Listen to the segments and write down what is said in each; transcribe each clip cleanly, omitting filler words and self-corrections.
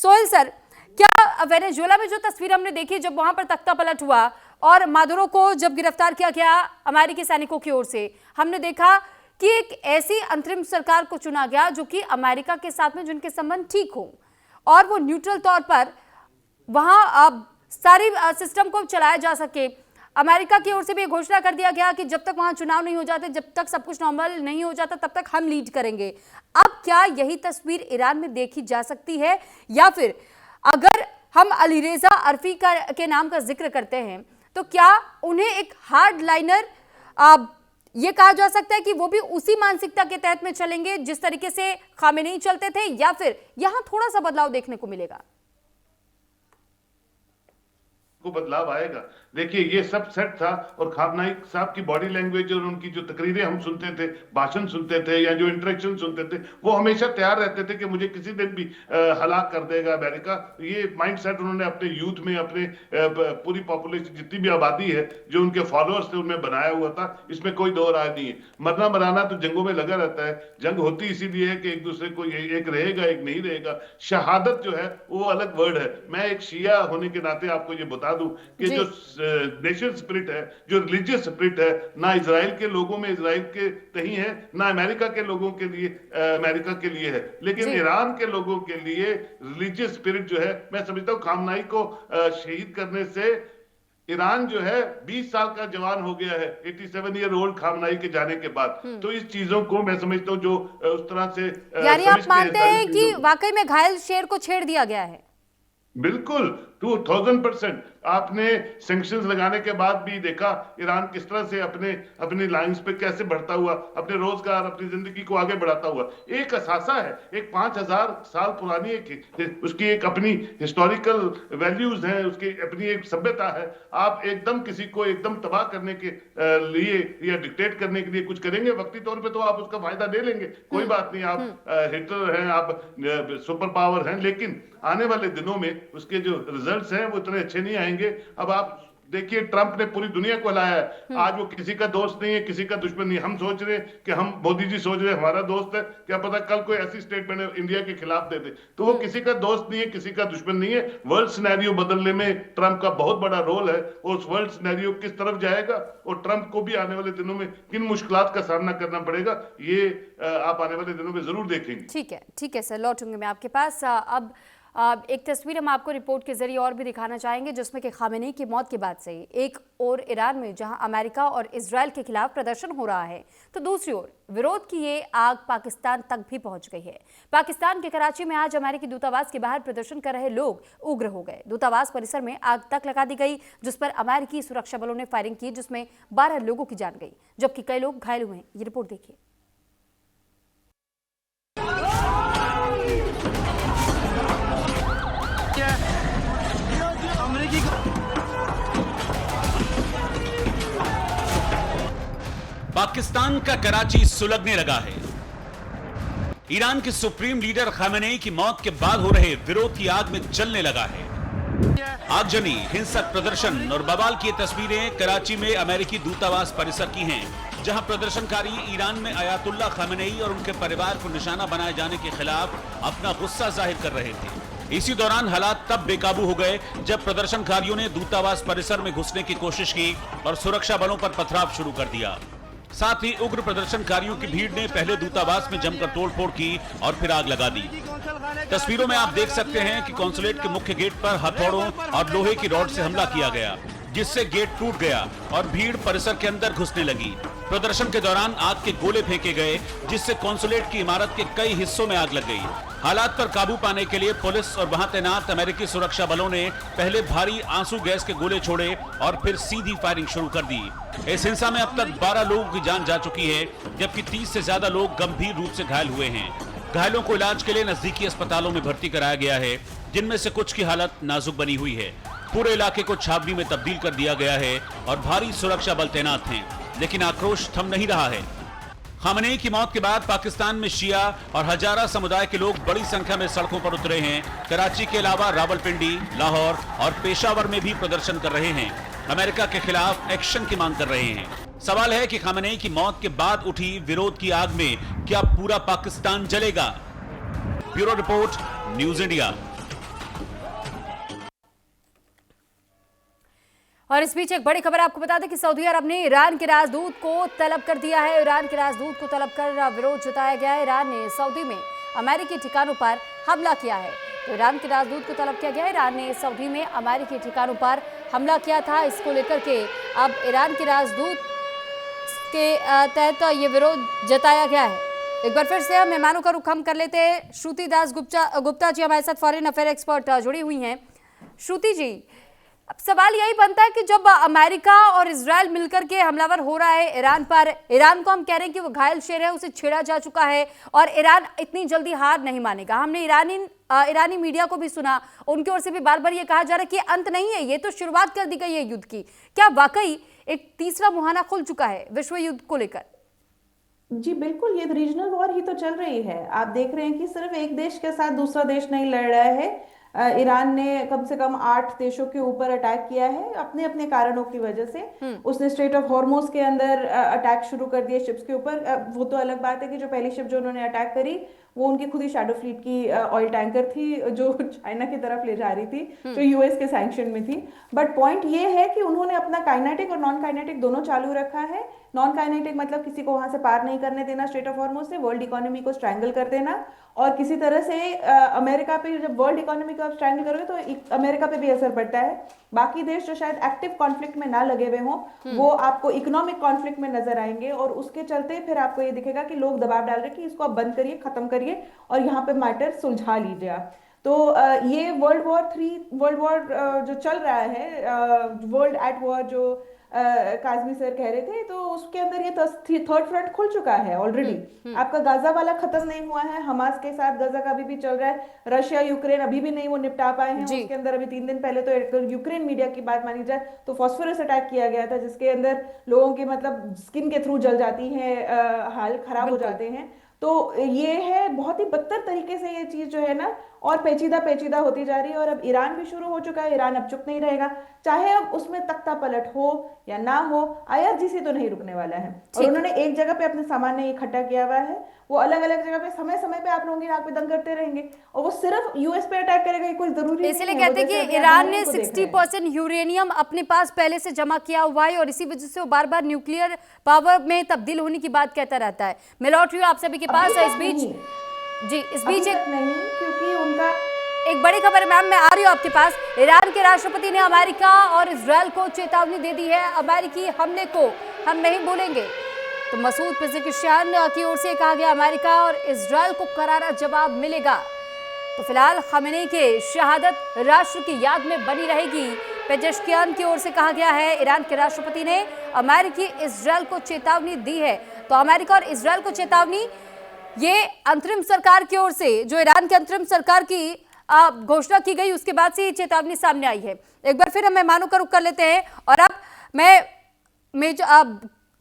Sohail sir, क्या Venezuela में जो तस्वीर हमने देखी जब वहां पर तख्ता पलट हुआ और मादुरो को जब गिरफ्तार किया गया अमेरिकी सैनिकों की ओर से, हमने देखा कि एक ऐसी अंतरिम सरकार को चुना गया जो कि अमेरिका के साथ में जिनके संबंध ठीक हो और वो न्यूट्रल तौर पर वहां सारी सिस्टम को चलाया जा सके। अमेरिका की ओर से भी घोषणा कर दिया गया कि जब तक वहां चुनाव नहीं हो जाते, जब तक सब कुछ नॉर्मल नहीं हो जाता, तब तक हम लीड करेंगे। अब क्या यही तस्वीर ईरान में देखी जा सकती है, या फिर अगर हम अलीरेजा अरफी के नाम का जिक्र करते हैं तो क्या उन्हें एक हार्ड लाइनर ये कहा जा सकता है कि वो भी उसी मानसिकता के तहत में चलेंगे जिस तरीके से खामेनेई चलते थे, या फिर यहां थोड़ा सा बदलाव देखने को मिलेगा? को बदलाव आएगा। देखिए ये सब सेट था और खामनेई साहब की बॉडी लैंग्वेज और उनकी जो तकरीरें हम सुनते थे, भाषण सुनते थे या जो इंटरेक्शन सुनते थे, वो हमेशा तैयार रहते थे कि मुझे किसी दिन भी हलाक कर देगा अमेरिका। ये माइंडसेट उन्होंने अपने यूथ में, अपने पूरी पॉपुलेशन जितनी भी आबादी है जो उनके फॉलोअर्स थे उनमें बनाया हुआ था। इसमें कोई दो राय नहीं है। मरना मराना तो जंगों में लगा रहता है। जंग होती इसीलिए है कि एक दूसरे को एक रहेगा एक नहीं रहेगा। शहादत जो है वो अलग वर्ड है। मैं एक शिया होने के नाते आपको ये बता दूं कि जो नेशनल स्पिरिट है, जो रिलीजियस स्पिरिट है, ना इजराइल के लोगों में इजराइल के नहीं है, ना अमेरिका के लोगों के लिए अमेरिका के लिए है, लेकिन ईरान के लोगों के लिए रिलीजियस स्पिरिट जो है, मैं समझता हूं खामनेई को शहीद करने से ईरान जो है 20 साल का जवान हो गया है, 87 ईयर ओल्ड खामनेई के जाने के बाद। तो इस चीजों को मैं समझता हूं जो उस तरह से यानी आप मानते हैं कि वाकई में घायल शेर को छेड़ दिया गया है? बिल्कुल 2000%। आपने सैंक्शंस लगाने के बाद भी देखा ईरान किस तरह से अपनी लाइंस पे कैसे बढ़ता हुआ, अपने रोजगार, अपनी जिंदगी को आगे बढ़ाता हुआ। एक असासा है, एक 5000 साल पुरानी उसकी एक अपनी हिस्टोरिकल वैल्यूज हैं, उसकी अपनी एक सभ्यता है। आप एकदम किसी को एकदम तबाह करने के लिए या डिक्टेट करने के लिए कुछ करेंगे, वक्ती तौर पे तो आप उसका फायदा ले लेंगे, कोई बात नहीं। आप हिटलर हैं, आप सुपर पावर हैं, लेकिन आने वाले दिनों में उसके जो रिजल्ट्स हैं वो इतने अच्छे नहीं आएंगे। अब आप देखिए ट्रंप ने पूरी दुनिया को लाया है। आज वो किसी का दोस्त नहीं है, किसी का दुश्मन नहीं। हम सोच रहे हैं कि हम, मोदी जी सोच रहे हैं हमारा दोस्त है, क्या पता कल कोई ऐसी स्टेटमेंट इंडिया के खिलाफ दे दे। तो वो किसी का दोस्त नहीं है, किसी का दुश्मन नहीं है। वर्ल्ड सिनेरियो बदलने में ट्रंप का बहुत बड़ा रोल है। और उस वर्ल्ड सिनेरियो किस तरफ जाएगा और ट्रंप को भी आने वाले दिनों में किन मुश्किलात का सामना करना पड़ेगा, ये आप आने वाले दिनों में जरूर देखेंगे। ठीक है सर, लौटूंगे मैं आपके पास। अब एक तस्वीर हम आपको रिपोर्ट के जरिए और भी दिखाना चाहेंगे, जिसमें कि खामेनेई की मौत के बाद से एक और ईरान में जहां अमेरिका और इजराइल के खिलाफ प्रदर्शन हो रहा है, तो दूसरी ओर विरोध की ये आग पाकिस्तान तक भी पहुंच गई है। पाकिस्तान के कराची में आज अमेरिकी दूतावास के बाहर प्रदर्शन कर रहे लोग उग्र हो गए। दूतावास परिसर में आग तक लगा दी गई, जिस पर अमेरिकी सुरक्षा बलों ने फायरिंग की, जिसमें 12 लोगों की जान गई, जबकि कई लोग घायल हुए हैं। ये रिपोर्ट देखिए। पाकिस्तान का कराची सुलगने लगा है। ईरान के सुप्रीम लीडर खामेनेई की मौत के बाद हो रहे विरोध की आग में जलने लगा है। आगजनी, हिंसक प्रदर्शन और बवाल की तस्वीरें कराची में अमेरिकी दूतावास परिसर की हैं, जहां प्रदर्शनकारी ईरान में अयातुल्लाह खामेनेई और उनके परिवार को निशाना बनाए जाने के खिलाफ अपना गुस्सा जाहिर कर रहे थे। इसी दौरान हालात तब बेकाबू हो गए जब प्रदर्शनकारियों ने दूतावास परिसर में घुसने की कोशिश की और सुरक्षा बलों पर पथराव शुरू कर दिया। साथ ही उग्र प्रदर्शनकारियों की भीड़ ने पहले दूतावास में जमकर तोड़फोड़ की और फिर आग लगा दी। तस्वीरों में आप देख सकते हैं कि कॉन्सुलेट के मुख्य गेट पर हथौड़ों और लोहे की रॉड से हमला किया गया, जिससे गेट टूट गया और भीड़ परिसर के अंदर घुसने लगी। प्रदर्शन के दौरान आग के गोले फेंके गए, जिससे कॉन्सुलेट की इमारत के कई हिस्सों में आग लग गई। हालात पर काबू पाने के लिए पुलिस और वहां तैनात अमेरिकी सुरक्षा बलों ने पहले भारी आंसू गैस के गोले छोड़े और फिर सीधी फायरिंग शुरू कर दी। इस हिंसा में अब तक 12 लोगों की जान जा चुकी है, जबकि 30 से ज्यादा लोग गंभीर रूप से घायल हुए हैं। घायलों को इलाज के लिए नजदीकी अस्पतालों में भर्ती कराया गया है, जिनमें से कुछ की हालत नाजुक बनी हुई है। पूरे इलाके को छावनी में तब्दील कर दिया गया है और भारी सुरक्षा बल तैनात हैं, लेकिन आक्रोश थम नहीं रहा है। खामेनेई की मौत के बाद पाकिस्तान में शिया और हजारा समुदाय के लोग बड़ी संख्या में सड़कों पर उतरे हैं। कराची के अलावा रावलपिंडी, लाहौर और पेशावर में भी प्रदर्शन कर रहे हैं। अमेरिका के खिलाफ एक्शन की मांग कर रहे हैं। सवाल है कि खामेनेई की मौत के बाद उठी विरोध की आग में क्या पूरा पाकिस्तान जलेगा? Bureau report, news India. और इस बीच एक बड़ी खबर आपको बता दें कि सऊदी अरब ने ईरान के राजदूत को तलब कर दिया है। ईरान के राजदूत को तलब कर विरोध जताया गया है। ईरान ने सऊदी में अमेरिकी ठिकानों पर हमला किया है। तो ईरान के राजदूत को तलब किया गया है। ईरान ने सऊदी में अमेरिकी ठिकानों पर हमला किया था। इसको लेकर के अब ईरान के राजदूत के तहत ये विरोध जताया गया है। एक बार फिर से हम मेहमानों का रुख हम कर लेते हैं। श्रुति दास गुप्ता जी हमारे साथ फॉरेन अफेयर एक्सपर्ट जुड़ी हुई हैं। श्रुति जी, अब सवाल यही बनता है कि जब अमेरिका और इजराइल मिलकर के हमलावर हो रहा है ईरान पर, ईरान को हम कह रहे हैं कि वो घायल शेर है, उसे छेड़ा जा चुका है और ईरान इतनी जल्दी हार नहीं मानेगा। हमने ईरानी मीडिया को भी सुना, उनकी ओर से भी बार बार ये कहा जा रहा है कि अंत नहीं है, ये तो शुरुआत कर दी गई है युद्ध की। क्या वाकई एक तीसरा मुहाना खुल चुका है विश्व युद्ध को लेकर? जी बिल्कुल, ये रीजनल वॉर ही तो चल रही है। आप देख रहे हैं कि सिर्फ एक देश के साथ दूसरा देश नहीं लड़ रहा है। ईरान ने कम से कम 8 देशों के ऊपर अटैक किया है अपने अपने कारणों की वजह से। उसने स्ट्रेट ऑफ हॉर्मुज के अंदर अटैक शुरू कर दिए शिप्स के ऊपर। वो तो अलग बात है कि जो पहली शिप जो उन्होंने अटैक करी वो उनकी खुद ही शैडो फ्लीट की ऑयल टैंकर थी, जो चाइना की तरफ ले जा रही थी, जो यूएस के सैंक्शन में थी। बट पॉइंट ये है कि उन्होंने अपना काइनेटिक और नॉन काइनेटिक दोनों चालू रखा है। नॉन काइनेटिक मतलब किसी को वहां से पार नहीं करने देना स्ट्रेट ऑफ हॉर्मुज से, वर्ल्ड इकोनॉमी को स्ट्रैंगल कर देना। और किसी तरह से अमेरिका पे, जब वर्ल्ड इकोनॉमी को आप स्ट्रैंगल करोगे तो अमेरिका पे भी असर पड़ता है। बाकी देश जो शायद एक्टिव कॉन्फ्लिक्ट में ना लगे हुए हों वो आपको इकोनॉमिक कॉन्फ्लिक्ट में नजर आएंगे, और उसके चलते फिर आपको ये दिखेगा कि लोग दबाव डाल रहे हैं कि इसको आप बंद करिए, खत्म करिए और यहाँ पे मैटर सुलझा लीजिए आप। तो ये वर्ल्ड वॉर जो चल रहा है, वर्ल्ड एट वॉर, जो काजमी सर कह रहे थे, तो उसके अंदर ये थर्ड फ्रंट खुल चुका है ऑलरेडी। आपका गाजा वाला खत्म नहीं हुआ है, हमास के साथ गाजा का अभी भी चल रहा है। रशिया यूक्रेन अभी भी नहीं वो निपटा पाए हैं। उसके अंदर अभी 3 दिन पहले तो यूक्रेन मीडिया की बात मानी जाए तो फॉस्फोरस अटैक किया गया था, जिसके अंदर लोगों की मतलब स्किन के थ्रू जल जाती है, हाल खराब हो जाते हैं। तो ये है बहुत ही बदतर तरीके से ये चीज जो है ना और पेचीदा होती जा रही है। और अब ईरान भी शुरू हो चुका है। ईरान अब चुप नहीं रहेगा, चाहे अब उसमें तख्ता पलट हो या ना हो, आईआरजीसी तो नहीं रुकने वाला है। और उन्होंने एक जगह पे अपने सामान नहीं इकट्ठा किया हुआ है, वो अलग अलग जगह पे समय समय पे आप लोगों की नाक पे दम करते रहेंगे, और वो सिर्फ यूएस पे अटैक करेगा कोई जरूरी इसलिए कहते हैं कि ईरान ने 60% यूरेनियम अपने पास पहले से जमा किया हुआ है और इसी वजह से वो बार बार न्यूक्लियर पावर में तब्दील होने की बात कहता रहता है। मैं लौट रही हूँ आप सभी के पास। इस बीच एक नहीं, क्योंकि उनका एक बड़ी खबर मैम, मैं आ रही हूँ आपके पास। ईरान के राष्ट्रपति ने अमेरिका और इजराइल को चेतावनी दे दी है, अमेरिकी हमले को हम नहीं भूलेंगे। तो मसूद पेज़ेश्कियान की ओर से कहा गया अमेरिका और इजराइल को करारा जवाब मिलेगा। तो फिलहाल खमेनी के शहादत राष्ट्र की याद में बनी रहेगी, पेज़ेश्कियान की ओर से कहा गया है। ईरान के राष्ट्रपति ने अमेरिकी इजराइल को चेतावनी दी है। तो अमेरिका और इजराइल को चेतावनी ये अंतरिम सरकार की ओर से, जो ईरान की अंतरिम सरकार की घोषणा की गई उसके बाद से ये चेतावनी सामने आई है। एक बार फिर हम मेहमानों का रुख कर लेते हैं और अब मैं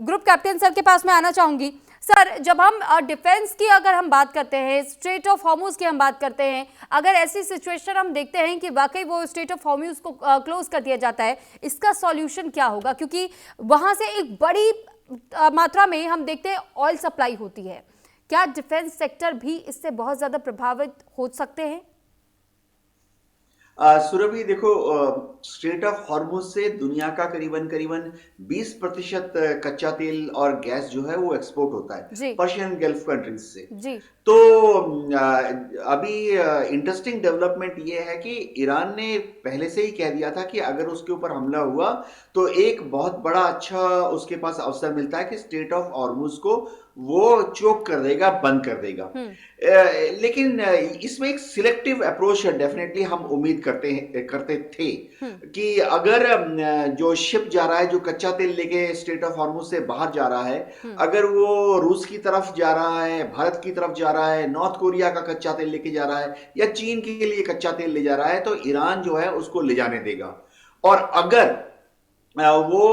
ग्रुप कैप्टन सर के पास में आना चाहूंगी। सर, जब हम डिफेंस की अगर हम बात करते हैं, स्ट्रेट ऑफ हॉर्मुज की हम बात करते हैं, अगर ऐसी सिचुएशन हम देखते हैं कि वाकई वो स्ट्रेट ऑफ हॉर्मुज को क्लोज कर दिया जाता है, इसका सॉल्यूशन क्या होगा? क्योंकि वहां से एक बड़ी मात्रा में हम देखते हैं ऑयल सप्लाई होती है। क्या डिफेंस सेक्टर भी इससे बहुत ज्यादा प्रभावित हो सकते हैं? सुरभि, देखो, स्ट्रेट ऑफ हॉर्मुज से दुनिया का करीबन 20% कच्चा तेल और गैस जो है वो एक्सपोर्ट होता है पर्शियन गल्फ कंट्रीज से जी। तो अभी इंटरेस्टिंग डेवलपमेंट ये है कि ईरान ने पहले से ही कह दिया था कि अगर उसके ऊपर हमला हुआ तो एक बहुत बड़ा अच्छा उसके पास अवसर मिलता है कि स्ट्रेट ऑफ हॉर्मुज को वो चोक कर देगा, बंद कर देगा। लेकिन इसमें एक सिलेक्टिव अप्रोच है, डेफिनेटली हम उम्मीद करते थे कि अगर जो शिप जा रहा है, जो कच्चा तेल लेके स्ट्रेट ऑफ हॉर्मुज से बाहर जा रहा है, अगर वो रूस की तरफ जा रहा है, भारत की तरफ जा रहा है, नॉर्थ कोरिया का कच्चा तेल लेके जा रहा है या चीन के लिए कच्चा तेल ले जा रहा है, तो ईरान जो है उसको ले जाने देगा। और अगर वो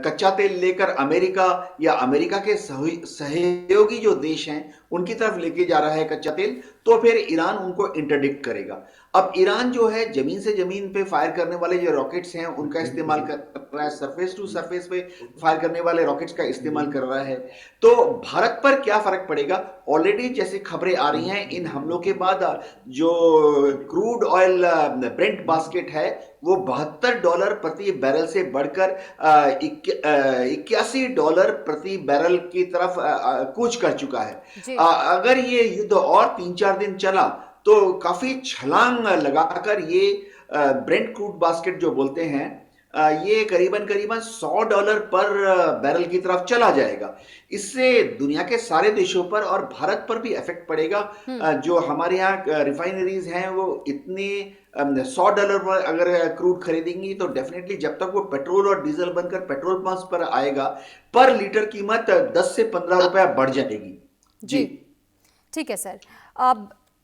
कच्चा तेल लेकर अमेरिका या अमेरिका के सहयोगी जो देश हैं उनकी तरफ लेके जा रहा है कच्चा तेल, तो फिर ईरान उनको इंटरडिक्ट करेगा। अब ईरान जो है जमीन से जमीन पे फायर करने वाले जो रॉकेट्स हैं उनका इस्तेमाल कर रहा है, सरफेस टू सरफेस पे फायर करने वाले रॉकेट्स का इस्तेमाल कर रहा है। तो भारत पर क्या फर्क पड़ेगा? ऑलरेडी जैसे खबरें आ रही हैं, इन हमलों के बाद जो क्रूड ऑयल ब्रेंट बास्केट है वो $72 प्रति बैरल से बढ़कर $81 प्रति बैरल की तरफ कूच कर चुका है। अगर ये युद्ध और 3-4 दिन चला तो काफी छलांग लगाकर ये ब्रेंट क्रूड बास्केट जो बोलते हैं ये करीबन $100 पर बैरल की तरफ चला जाएगा। इससे दुनिया के सारे देशों पर और भारत पर भी इफेक्ट पड़ेगा। जो हमारे यहाँ रिफाइनरीज हैं वो इतने $100 पर अगर क्रूड खरीदेंगी तो डेफिनेटली जब तक वो पेट्रोल और डीजल बनकर पेट्रोल पंप पर आएगा पर लीटर कीमत 10 से 15 रुपया बढ़ जाएगी। जी ठीक है सर।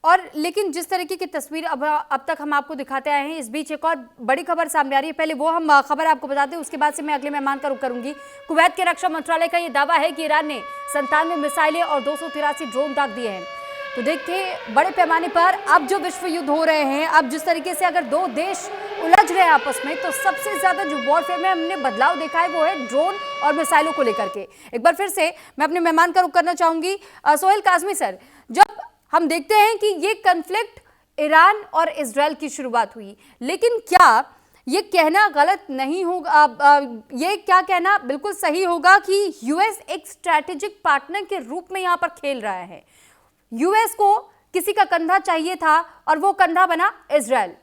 और लेकिन जिस तरीके की तस्वीर अब तक हम आपको दिखाते आए हैं, इस बीच एक और बड़ी खबर सामने आ रही है। पहले वो हम खबर आपको बताते हैं, उसके बाद से मैं अगले मेहमान का रुख करूंगी। कुवैत के रक्षा मंत्रालय का ये दावा है कि ईरान ने 97 मिसाइलें और 283 ड्रोन दाग दिए हैं। तो देखिए बड़े पैमाने पर अब जो विश्व युद्ध हो रहे हैं, अब जिस तरीके से अगर दो देश उलझ रहे हैं आपस में, तो सबसे ज्यादा जो वॉरफेयर में हमने बदलाव देखा है वो है ड्रोन और मिसाइलों को लेकर के। एक बार फिर से मैं अपने मेहमान का रुख करना चाहूंगी। सोहेल काज़मी सर, जब हम देखते हैं कि ये कॉन्फ्लिक्ट ईरान और इजराइल की शुरुआत हुई, लेकिन क्या ये कहना गलत नहीं होगा, ये क्या कहना बिल्कुल सही होगा कि यूएस एक स्ट्रैटेजिक पार्टनर के रूप में यहां पर खेल रहा है? यूएस को किसी का कंधा चाहिए था और वो कंधा बना इजराइल।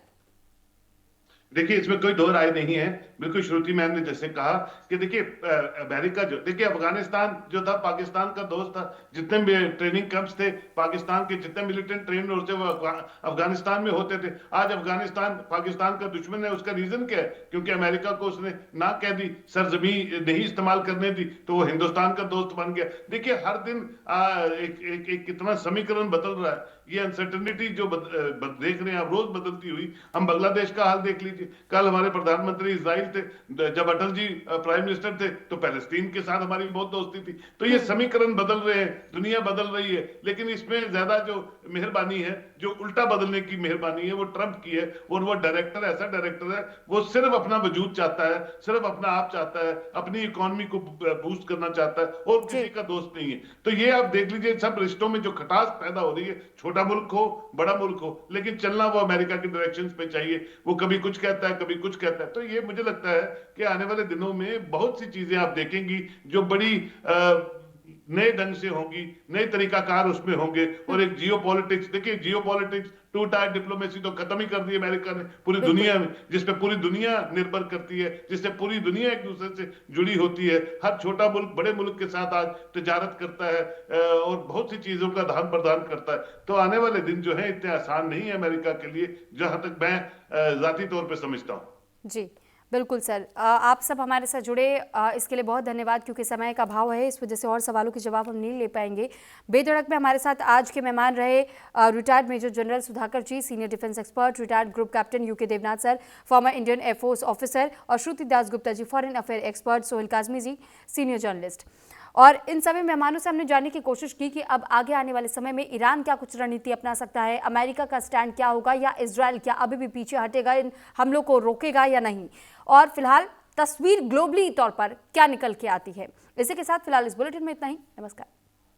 देखिए इसमें कोई दो राय नहीं है। बिल्कुल श्रुति मैम ने जैसे कहा कि देखिए अमेरिका जो, देखिए अफगानिस्तान जो था पाकिस्तान का दोस्त था। जितने भी ट्रेनिंग कैंप्स थे पाकिस्तान के, जितने मिलिटेंट ट्रेन होते वो अफगानिस्तान में होते थे। आज अफगानिस्तान पाकिस्तान का दुश्मन है। उसका रीजन क्या है? क्योंकि अमेरिका को उसने ना कह दी, सरजमी नहीं इस्तेमाल करने दी, तो वो हिंदुस्तान का दोस्त बन गया। देखिए हर दिन एक कितना समीकरण बदल रहा है। ये अनसर्टेनिटी जो देख रहे हैं आप, रोज बदलती हुई। हम बांग्लादेश का हाल देख लीजिए। कल हमारे प्रधानमंत्री इजराइल थे, जब अटल जी प्राइम मिनिस्टर थे तो पैलेस्टीन के साथ हमारी बहुत दोस्ती थी। तो ये समीकरण बदल रहे हैं, दुनिया बदल रही है, लेकिन इसमें ज्यादा जो मेहरबानी है, जो उल्टा बदलने की मेहरबानी है, वो ट्रंप की है। वो डायरेक्टर ऐसा डायरेक्टर है, वो सिर्फ अपना वजूद चाहता है, सिर्फ अपना आप चाहता है, अपनी इकोनॉमी को बूस्ट करना चाहता है और किसी का दोस्त नहीं है। तो ये आप देख लीजिए, सब रिश्तों में जो खटास पैदा हो रही है, छोटा मुल्क हो बड़ा मुल्क हो, लेकिन चलना वो अमेरिका के डायरेक्शन पे चाहिए। वो कभी कुछ कहता है कभी कुछ कहता है। तो ये मुझे लगता है कि आने वाले दिनों में बहुत सी चीजें आप देखेंगी जो बड़ी नए ढंग से होंगी, नए तरीकाकार उसमें होंगे। और एक जियो पॉलिटिक्स, देखिए geopolitics, two tier diplomacy तो खत्म ही कर दी अमेरिका ने पूरी दुनिया में, जिसपे पूरी दुनिया निर्भर करती है, जिससे पूरी दुनिया एक दूसरे से जुड़ी होती है। हर छोटा मुल्क बड़े मुल्क के साथ आज तिजारत करता है और बहुत सी चीजों का आदान प्रदान करता है। तो आने वाले दिन जो है इतने आसान नहीं है अमेरिका के लिए, जहां तक मैं जाती तौर पर समझता हूँ। जी बिल्कुल सर, आप सब हमारे साथ जुड़े इसके लिए बहुत धन्यवाद, क्योंकि समय का अभाव है, इस वजह से और सवालों के जवाब हम नहीं ले पाएंगे। बेधड़क में हमारे साथ आज के मेहमान रहे retired major general Sudhakar ji, senior defence expert, retired group captain UK Devnath sir, former Indian air force officer, और Shruti Das Gupta ji, foreign affair expert, Sohail Kazmi ji, senior journalist. और इन सभी मेहमानों से हमने जानने की कोशिश की कि अब आगे आने वाले समय में ईरान क्या कुछ रणनीति अपना सकता है, अमेरिका का स्टैंड क्या होगा, या इजराइल क्या अभी भी पीछे हटेगा, इन हमलों को रोकेगा या नहीं, और फिलहाल तस्वीर ग्लोबली तौर पर क्या निकल के आती है। इसी के साथ फिलहाल इस बुलेटिन में इतना ही। नमस्कार।